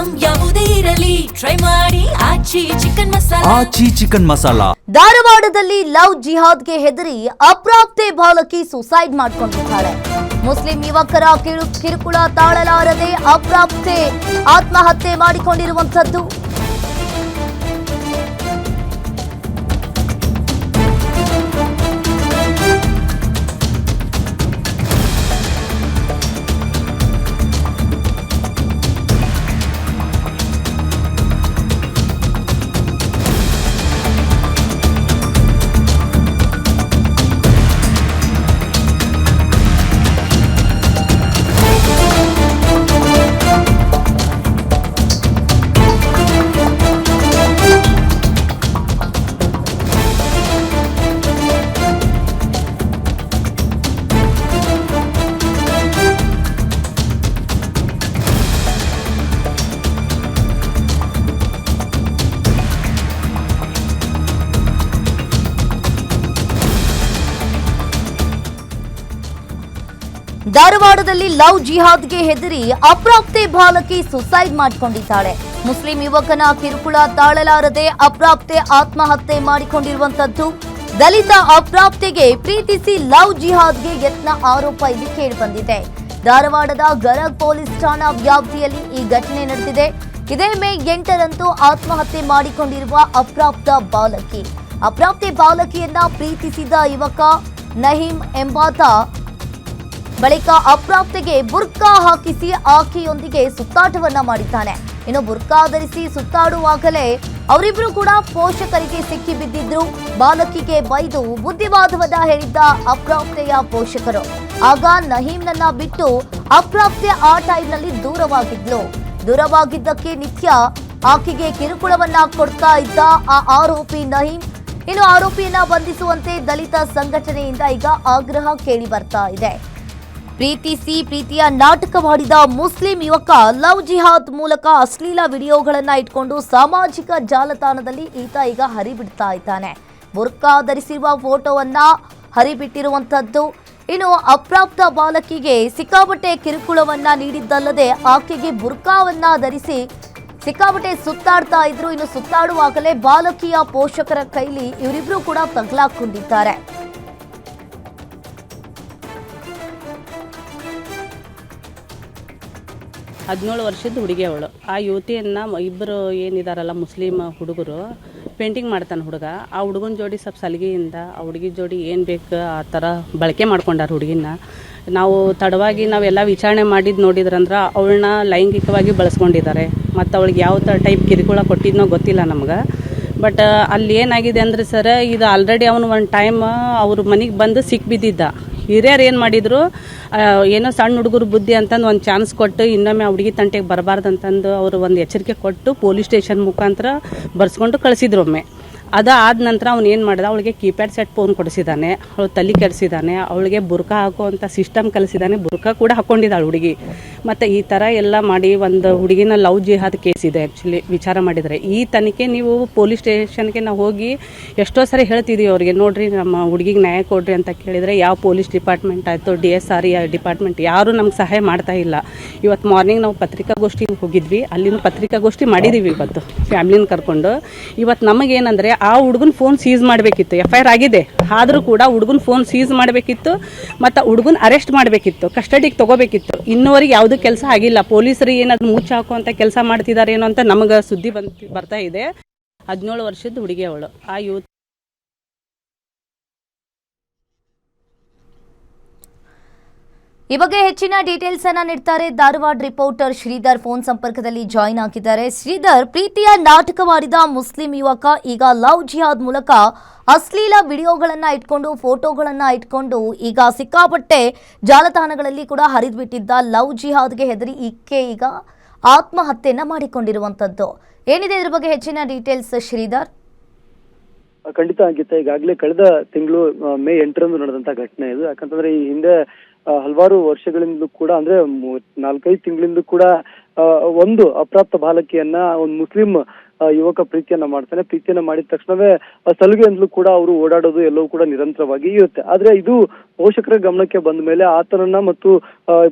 Item ಯಾವುದೇ ಇರಲಿ try ಮಾಡಿ ಆಚಿ ಚಿಕನ್ ಮಸಾಲಾ. ಧಾರವಾಡದಲ್ಲಿ ಲವ್ ಜಿಹಾದ್ಗೆ ಹೆದರಿ ಅಪ್ರಾಪ್ತೆ ಬಾಲಕಿ ಸುಸೈಡ್ ಮಾಡಿಕೊಂಡಿದ್ದಾಳೆ. ಮುಸ್ಲಿಂ ಯುವಕರ ಕಿರುಕುಳ ತಾಳಲಾರದೆ ಅಪ್ರಾಪ್ತೆ ಆತ್ಮಹತ್ಯೆ ಮಾಡಿಕೊಂಡಿರುವಂತದ್ದು. ಧಾರವಾಡದಲ್ಲಿ ಲವ್ ಜಿಹಾದ್ಗೆ ಹೆದರಿ ಅಪ್ರಾಪ್ತೆ ಬಾಲಕಿ ಸುಸೈಡ್ ಮಾಡಿಕೊಂಡಿದ್ದಾಳೆ. ಮುಸ್ಲಿಂ ಯುವಕನ ಕಿರುಕುಳ ತಾಳಲಾರದೆ ಅಪ್ರಾಪ್ತೆ ಆತ್ಮಹತ್ಯೆ ಮಾಡಿಕೊಂಡಿರುವಂತದ್ದು. ದಲಿತ ಅಪ್ರಾಪ್ತೆಗೆ ಪ್ರೀತಿಸಿ ಲವ್ ಜಿಹಾದ್ಗೆ ಯತ್ನ ಆರೋಪ ಇಲ್ಲಿ ಕೇಳಿಬಂದಿದೆ. ಧಾರವಾಡದ ಗರಗ್ ಪೊಲೀಸ್ ಠಾಣಾ ವ್ಯಾಪ್ತಿಯಲ್ಲಿ ಈ ಘಟನೆ ನಡೆದಿದೆ. ಇದೇ ಮೇ 8ರಂದು ಆತ್ಮಹತ್ಯೆ ಮಾಡಿಕೊಂಡಿರುವ ಅಪ್ರಾಪ್ತೆ ಬಾಲಕಿಯನ್ನ ಪ್ರೀತಿಸಿದ ಯುವಕ ನಹೀಂ ಎಂಬಾತ ಬಳಿಕ ಅಪ್ರಾಪ್ತೆಗೆ ಬುರ್ಕಾ ಹಾಕಿಸಿ ಆಕೆಯೊಂದಿಗೆ ಸುತ್ತಾಟವನ್ನ ಮಾಡಿದ್ದಾನೆ. ಇನ್ನು ಬುರ್ಕಾ ಧರಿಸಿ ಸುತ್ತಾಡುವಾಗಲೇ ಅವರಿಬ್ರು ಕೂಡ ಪೋಷಕರಿಗೆ ಸಿಕ್ಕಿ ಬಿದ್ದಿದ್ರು. ಬಾಲಕಿಗೆ ಬೈದು ಬುದ್ಧಿವಾದವನ್ನ ಹೇಳಿದ್ದ ಅಪ್ರಾಪ್ತೆಯ ಪೋಷಕರು. ಆಗ ನಹೀಂನನ್ನ ಬಿಟ್ಟು ಅಪ್ರಾಪ್ತೆ ಆ ಟೈಮ್ನಲ್ಲಿ ದೂರವಾಗಿದ್ದಕ್ಕೆ ನಿತ್ಯ ಆಕೆಗೆ ಕಿರುಕುಳವನ್ನ ಕೊಡ್ತಾ ಇದ್ದ ಆ ಆರೋಪಿ ನಹೀಂ. ಇನ್ನು ಆರೋಪಿಯನ್ನ ಬಂಧಿಸುವಂತೆ ದಲಿತ ಸಂಘಟನೆಯಿಂದ ಈಗ ಆಗ್ರಹ ಕೇಳಿ ಬರ್ತಾ ಇದೆ. ಪ್ರೀತಿಯ ನಾಟಕ ಮಾಡಿದ ಮುಸ್ಲಿಂ ಯುವಕ ಲವ್ ಜಿಹಾದ್ ಮೂಲಕ ಅಶ್ಲೀಲ ವಿಡಿಯೋಗಳನ್ನ ಇಟ್ಕೊಂಡು ಸಾಮಾಜಿಕ ಜಾಲತಾಣದಲ್ಲಿ ಈತ ಈಗ ಹರಿಬಿಡ್ತಾ ಇದ್ದಾನೆ. ಬುರ್ಕಾ ಧರಿಸಿರುವ ಫೋಟೋವನ್ನ ಹರಿಬಿಟ್ಟಿರುವಂತದ್ದು. ಇನ್ನು ಅಪ್ರಾಪ್ತ ಬಾಲಕಿಗೆ ಸಿಕ್ಕಾಪಟ್ಟೆ ಕಿರುಕುಳವನ್ನ ನೀಡಿದ್ದಲ್ಲದೆ ಆಕೆಗೆ ಬುರ್ಕಾವನ್ನ ಧರಿಸಿ ಸಿಕ್ಕಾಪಟ್ಟೆ ಸುತ್ತಾಡ್ತಾ ಇದ್ರು. ಇನ್ನು ಸುತ್ತಾಡುವಾಗಲೇ ಬಾಲಕಿಯ ಪೋಷಕರ ಕೈಲಿ ಇವರಿಬ್ರು ಕೂಡ ತಗಲಾಕೊಂಡಿದ್ದಾರೆ. ಹದಿನೇಳು ವರ್ಷದ ಹುಡುಗಿ ಅವಳು. ಆ ಯುವತಿಯನ್ನು ಇಬ್ಬರು ಏನಿದಾರಲ್ಲ ಮುಸ್ಲಿಂ ಹುಡುಗರು ಪೇಂಟಿಂಗ್ ಮಾಡ್ತಾನೆ ಹುಡುಗ. ಆ ಹುಡುಗನ ಜೋಡಿ ಸ್ವಲ್ಪ ಸಲಿಗೆಯಿಂದ ಆ ಹುಡುಗಿ ಜೋಡಿ ಏನು ಬೇಕು ಆ ಥರ ಬಳಕೆ ಮಾಡ್ಕೊಂಡಾರ ಹುಡುಗಿನ. ನಾವು ತಡವಾಗಿ ನಾವೆಲ್ಲ ವಿಚಾರಣೆ ಮಾಡಿದ್ದು ನೋಡಿದ್ರಂದ್ರೆ ಅವಳನ್ನ ಲೈಂಗಿಕವಾಗಿ ಬಳಸ್ಕೊಂಡಿದ್ದಾರೆ. ಮತ್ತು ಅವಳಿಗೆ ಯಾವ ಟೈಪ್ ಕಿರುಕುಳ ಕೊಟ್ಟಿದ್ನೋ ಗೊತ್ತಿಲ್ಲ ನಮ್ಗೆ. ಬಟ್ ಅಲ್ಲಿ ಏನಾಗಿದೆ ಅಂದರೆ ಸರ್, ಇದು ಆಲ್ರೆಡಿ ಅವನು ಒಂದು ಟೈಮ್ ಅವ್ರ ಮನೆಗೆ ಬಂದು ಸಿಕ್ಬಿದ್ದಿದ್ದ. ಹಿರಿಯರು ಏನು ಮಾಡಿದರು, ಏನೋ ಸಣ್ಣ ಹುಡುಗರು ಬುದ್ಧಿ ಅಂತಂದು ಒಂದು ಚಾನ್ಸ್ ಕೊಟ್ಟು ಇನ್ನೊಮ್ಮೆ ಹುಡುಗಿ ತಂಟೆಗೆ ಬರಬಾರ್ದು ಅಂತಂದು ಅವರು ಒಂದು ಎಚ್ಚರಿಕೆ ಕೊಟ್ಟು ಪೊಲೀಸ್ ಸ್ಟೇಷನ್ ಮುಖಾಂತರ ಬರ್ಸ್ಕೊಂಡು ಕಳಿಸಿದ್ರು ಒಮ್ಮೆ. ಅದಾದ ನಂತರ ಅವ್ನು ಏನು ಮಾಡಿದ, ಅವಳಿಗೆ ಕೀಪ್ಯಾಡ್ ಸೆಟ್ ಫೋನ್ ಕೊಡಿಸಿದ್ದಾನೆ, ಅವಳು ತಲೆ ಕೆಡಿಸಿದ್ದಾನೆ, ಅವಳಿಗೆ ಬುರ್ಕಾ ಹಾಕುವಂಥ ಸಿಸ್ಟಮ್ ಕಲಿಸಿದ್ದಾನೆ. ಬುರ್ಕಾ ಕೂಡ ಹಾಕ್ಕೊಂಡಿದ್ದಾಳೆ ಹುಡುಗಿ. ಮತ್ತು ಈ ಥರ ಎಲ್ಲ ಮಾಡಿ ಒಂದು ಹುಡುಗಿನ ಲವ್ ಜಿಹಾದ್ ಕೇಸ್ ಇದೆ ಆ್ಯಕ್ಚುಲಿ ವಿಚಾರ ಮಾಡಿದರೆ. ಈ ತನಿಖೆ ನೀವು ಪೊಲೀಸ್ ಸ್ಟೇಷನ್ಗೆ ನಾವು ಹೋಗಿ ಎಷ್ಟೋ ಸರಿ ಹೇಳ್ತಿದ್ದೀವಿ ಅವ್ರಿಗೆ, ನೋಡಿರಿ ನಮ್ಮ ಹುಡುಗಿಗೆ ನ್ಯಾಯ ಕೊಡ್ರಿ ಅಂತ ಕೇಳಿದರೆ ಯಾವ ಪೊಲೀಸ್ ಡಿಪಾರ್ಟ್ಮೆಂಟ್ ಆಯಿತು DSR ಡಿಪಾರ್ಟ್ಮೆಂಟ್ ಯಾರೂ ನಮ್ಗೆ ಸಹಾಯ ಮಾಡ್ತಾ ಇಲ್ಲ. ಇವತ್ತು ಮಾರ್ನಿಂಗ್ ನಾವು ಪತ್ರಿಕಾಗೋಷ್ಠಿಗೆ ಹೋಗಿದ್ವಿ, ಅಲ್ಲಿನೂ ಪತ್ರಿಕಾಗೋಷ್ಠಿ ಮಾಡಿದ್ದೀವಿ ಇವತ್ತು ಫ್ಯಾಮ್ಲಿನ ಕರ್ಕೊಂಡು. ಇವತ್ತು ನಮಗೇನಂದರೆ ಆ ಹುಡುಗನ ಫೋನ್ ಸೀಸ್ ಮಾಡಬೇಕಿತ್ತು, FIR ಆಗಿದೆ, ಆದರೂ ಕೂಡ ಹುಡುಗನ ಫೋನ್ ಸೀಸ್ ಮಾಡಬೇಕಿತ್ತು ಮತ್ತು ಹುಡುಗನ ಅರೆಸ್ಟ್ ಮಾಡಬೇಕಿತ್ತು, ಕಸ್ಟಡಿಗೆ ತೊಗೋಬೇಕಿತ್ತು. ಇನ್ನೂವರೆಗೆ ಯಾವುದೂ ಕೆಲಸ ಆಗಿಲ್ಲ. ಪೊಲೀಸರು ಏನಾದ್ರು ಮುಚ್ಚಿ ಹಾಕುವಂಥ ಕೆಲಸ ಮಾಡ್ತಿದ್ದಾರೇನೋ ಅಂತ ನಮಗೆ ಸುದ್ದಿ ಬರ್ತಾ ಇದೆ. 17 ವರ್ಷದ ಹುಡುಗಿ ಅವಳು. ಆ ಯೂತ್ ಈ ಬಗ್ಗೆ ಹೆಚ್ಚಿನ ಡೀಟೇಲ್ಸ್ ಅನ್ನ ನೀಡ್ತಾರೆ ಧಾರವಾಡ ರಿಪೋರ್ಟರ್ ಶ್ರೀಧರ್ ಫೋನ್ ಸಂಪರ್ಕದಲ್ಲಿ ಜಾಯಿನ್ ಆಗಿದ್ದಾರೆ. ಶ್ರೀಧರ್, ಪ್ರೀತಿಯ ನಾಟಕವಾಡಿದ ಮುಸ್ಲಿಂ ಯುವಕ ಈಗ ಲವ್ ಜಿಹಾದ್ ಮೂಲಕ ಅಶ್ಲೀಲ ವಿಡಿಯೋಗಳನ್ನ ಇಟ್ಕೊಂಡು ಫೋಟೋಗಳನ್ನ ಇಟ್ಕೊಂಡು ಈಗ ಸಿಕ್ಕಾಪಟ್ಟೆ ಜಾಲತಾಣಗಳಲ್ಲಿ ಕೂಡ ಹರಿದ್ಬಿಟ್ಟಿದ್ದ ಲವ್ ಜಿಹಾದ್ಗೆ ಹೆದರಿ ಈಗ ಆತ್ಮಹತ್ಯೆಯನ್ನ ಮಾಡಿಕೊಂಡಿರುವಂತದ್ದು. ಏನಿದೆ ಇದ್ರ ಬಗ್ಗೆ ಹೆಚ್ಚಿನ ಡೀಟೇಲ್ಸ್ ಶ್ರೀಧರ್? ಖಂಡಿತ ಅಂಕಿತ, ಈಗಾಗಲೇ ಕಳೆದ ತಿಂಗಳು ಮೇ 8ರಂದು ನಡೆದಂತ ಘಟನೆ ಇದು. ಯಾಕಂತಂದ್ರೆ ಈ ಹಿಂದೆ ಹಲವಾರು ವರ್ಷಗಳಿಂದಲೂ ಕೂಡ, ಅಂದ್ರೆ 4-5 ತಿಂಗಳಿಂದ ಕೂಡ ಒಂದು ಅಪ್ರಾಪ್ತ ಬಾಲಕಿಯನ್ನ ಒಂದು ಮುಸ್ಲಿಂ ಯುವಕ ಪ್ರೀತಿಯನ್ನ ಮಾಡ್ತಾನೆ. ಪ್ರೀತಿಯನ್ನ ಮಾಡಿದ ತಕ್ಷಣವೇ ಸಲುಗೆಯಿಂದಲೂ ಕೂಡ ಅವರು ಓಡಾಡೋದು ಎಲ್ಲವೂ ಕೂಡ ನಿರಂತರವಾಗಿ ಇರುತ್ತೆ. ಆದ್ರೆ ಇದು ಪೋಷಕರ ಗಮನಕ್ಕೆ ಬಂದ ಮೇಲೆ ಆತನನ್ನ ಮತ್ತು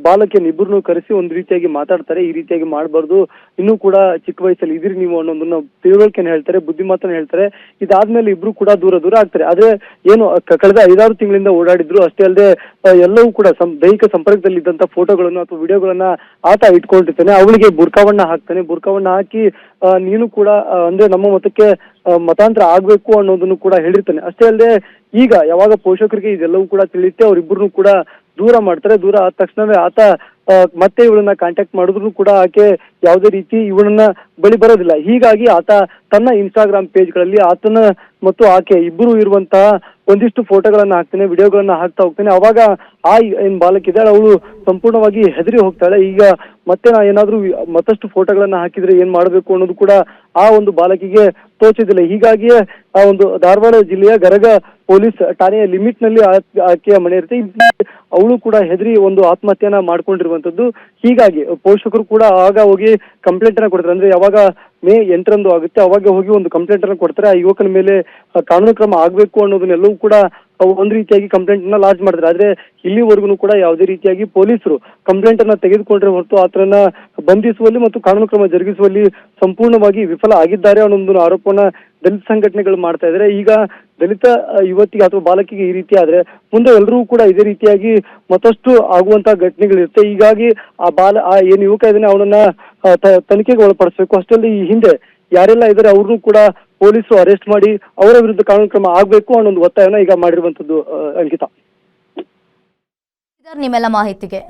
ಬಾಲಕಿಯನ್ನ ಇಬ್ಬರನ್ನು ಕರೆಸಿ ಒಂದು ರೀತಿಯಾಗಿ ಮಾತಾಡ್ತಾರೆ. ಈ ರೀತಿಯಾಗಿ ಮಾಡಬಾರ್ದು, ಇನ್ನೂ ಕೂಡ ಚಿಕ್ಕ ವಯಸ್ಸಲ್ಲಿ ಇದ್ರಿ ನೀವು ಅನ್ನೋದನ್ನ ತಿಳುವಳಿಕೆನ ಹೇಳ್ತಾರೆ, ಬುದ್ಧಿಮಾತನ್ನ ಹೇಳ್ತಾರೆ. ಇದಾದ್ಮೇಲೆ ಇಬ್ರು ಕೂಡ ದೂರ ಆಗ್ತಾರೆ. ಆದ್ರೆ ಏನು ಕಳೆದ 5-6 ತಿಂಗಳಿಂದ ಓಡಾಡಿದ್ರು. ಅಷ್ಟೇ ಅಲ್ಲದೆ ಎಲ್ಲವೂ ಕೂಡ ದೈಹಿಕ ಸಂಪರ್ಕದಲ್ಲಿ ಇದ್ದಂತ ಫೋಟೋಗಳನ್ನು ಅಥವಾ ವಿಡಿಯೋಗಳನ್ನ ಆತ ಇಟ್ಕೊಂಡಿರ್ತಾನೆ. ಅವಳಿಗೆ ಬುರ್ಕಾವನ್ನ ಹಾಕ್ತಾನೆ. ಬುರ್ಕಾವನ್ನ ಹಾಕಿ ನೀನು ಕೂಡ ಅಂದ್ರೆ ನಮ್ಮ ಮತಕ್ಕೆ ಮತಾಂತರ ಆಗ್ಬೇಕು ಅನ್ನೋದನ್ನು ಕೂಡ ಹೇಳಿರ್ತಾನೆ. ಅಷ್ಟೇ ಅಲ್ಲದೆ ಈಗ ಯಾವಾಗ ಪೋಷಕರಿಗೆ ಇದೆಲ್ಲವೂ ಕೂಡ ತಿಳಿಯುತ್ತೆ, ಅವರಿಬ್ಬರನ್ನು ಕೂಡ ದೂರ ಮಾಡ್ತಾರೆ. ದೂರ ಆದ ತಕ್ಷಣವೇ ಆತ ಮತ್ತೆ ಇವಳನ್ನ ಕಾಂಟ್ಯಾಕ್ಟ್ ಮಾಡಿದ್ರು ಕೂಡ ಆಕೆ ಯಾವುದೇ ರೀತಿ ಇವಳನ್ನ ಬಳಿ ಬರೋದಿಲ್ಲ. ಹೀಗಾಗಿ ಆತ ತನ್ನ ಇನ್ಸ್ಟಾಗ್ರಾಮ್ ಪೇಜ್ಗಳಲ್ಲಿ ಆತನ ಮತ್ತು ಆಕೆ ಇಬ್ಬರು ಇರುವಂತಹ ಒಂದಿಷ್ಟು ಫೋಟೋಗಳನ್ನ ಹಾಕ್ತಾನೆ, ವಿಡಿಯೋಗಳನ್ನ ಹಾಕ್ತಾ ಹೋಗ್ತಾನೆ. ಅವಾಗ ಆ ಏನ್ ಬಾಲಕಿದ್ದಾಳೆ ಅವಳು ಸಂಪೂರ್ಣವಾಗಿ ಹೆದರಿ ಹೋಗ್ತಾಳೆ. ಈಗ ಮತ್ತೆ ನಾ ಏನಾದ್ರೂ ಮತ್ತಷ್ಟು ಫೋಟೋಗಳನ್ನ ಹಾಕಿದ್ರೆ ಏನ್ ಮಾಡ್ಬೇಕು ಅನ್ನೋದು ಕೂಡ ಆ ಒಂದು ಬಾಲಕಿಗೆ ತೋಚಿದಿಲ್ಲ. ಹೀಗಾಗಿಯೇ ಆ ಒಂದು ಧಾರವಾಡ ಜಿಲ್ಲೆಯ ಗರಗ ಪೊಲೀಸ್ ಠಾಣೆಯ ಲಿಮಿಟ್ ನಲ್ಲಿ ಆಕೆಯ ಮನೆ ಇರುತ್ತೆ. ಅವಳು ಕೂಡ ಹೆದರಿ ಒಂದು ಆತ್ಮಹತ್ಯೆಯನ್ನ ಮಾಡ್ಕೊಂಡಿರುವಂತದ್ದು. ಹೀಗಾಗಿ ಪೋಷಕರು ಕೂಡ ಆಗ ಹೋಗಿ ಕಂಪ್ಲೇಂಟ್ ಅನ್ನ ಕೊಡ್ತಾರೆ. ಅಂದ್ರೆ ಯಾವಾಗ ಮೇ 8ರಂದು ಆಗುತ್ತೆ ಅವಾಗ ಹೋಗಿ ಒಂದು ಕಂಪ್ಲೇಂಟ್ ಅನ್ನ ಕೊಡ್ತಾರೆ. ಆ ಯುವಕನ ಮೇಲೆ ಕಾನೂನು ಕ್ರಮ ಆಗ್ಬೇಕು ಅನ್ನೋದನ್ನೆಲ್ಲವೂ ಕೂಡ ಒಂದು ರೀತಿಯಾಗಿ ಕಂಪ್ಲೇಂಟ್ ಅನ್ನ ಲಾಂಚ್ ಮಾಡಿದ್ರೆ. ಆದ್ರೆ ಇಲ್ಲಿವರೆಗೂ ಕೂಡ ಯಾವುದೇ ರೀತಿಯಾಗಿ ಪೊಲೀಸರು ಕಂಪ್ಲೇಂಟ್ ಅನ್ನ ತೆಗೆದುಕೊಂಡ್ರೆ ಹೊರತು ಆತರನ್ನ ಬಂಧಿಸುವಲ್ಲಿ ಮತ್ತು ಕಾನೂನು ಕ್ರಮ ಜರುಗಿಸುವಲ್ಲಿ ಸಂಪೂರ್ಣವಾಗಿ ವಿಫಲ ಆಗಿದ್ದಾರೆ ಅನ್ನೋ ಒಂದು ಆರೋಪವನ್ನ ದಲಿತ ಸಂಘಟನೆಗಳು ಮಾಡ್ತಾ ಇದ್ದಾರೆ. ಈಗ ದಲಿತ ಯುವತಿಗೆ ಅಥವಾ ಬಾಲಕಿಗೆ ಈ ರೀತಿ ಆದ್ರೆ ಮುಂದೆ ಎಲ್ಲರೂ ಕೂಡ ಇದೇ ರೀತಿಯಾಗಿ ಮತ್ತಷ್ಟು ಆಗುವಂತಹ ಘಟನೆಗಳಿರುತ್ತೆ. ಹೀಗಾಗಿ ಆ ಏನ್ ಯುವಕ ಇದ್ದಾನೆ ಅವನನ್ನ ತನಿಖೆಗೆ ಒಳಪಡಿಸಬೇಕು. ಅಷ್ಟರಲ್ಲಿ ಈ ಹಿಂದೆ ಯಾರೆಲ್ಲ ಇದ್ದಾರೆ ಅವ್ರನ್ನೂ ಕೂಡ ಪೊಲೀಸರು ಅರೆಸ್ಟ್ ಮಾಡಿ ಅವರ ವಿರುದ್ಧ ಕಾನೂನು ಕ್ರಮ ಆಗ್ಬೇಕು ಅನ್ನೋ ಒಂದು ಒತ್ತಾಯನ ಈಗ ಮಾಡಿರುವಂತದ್ದು. ಅಂಕಿತಾ, ನಿಮ್ಮೆಲ್ಲ ಮಾಹಿತಿಗೆ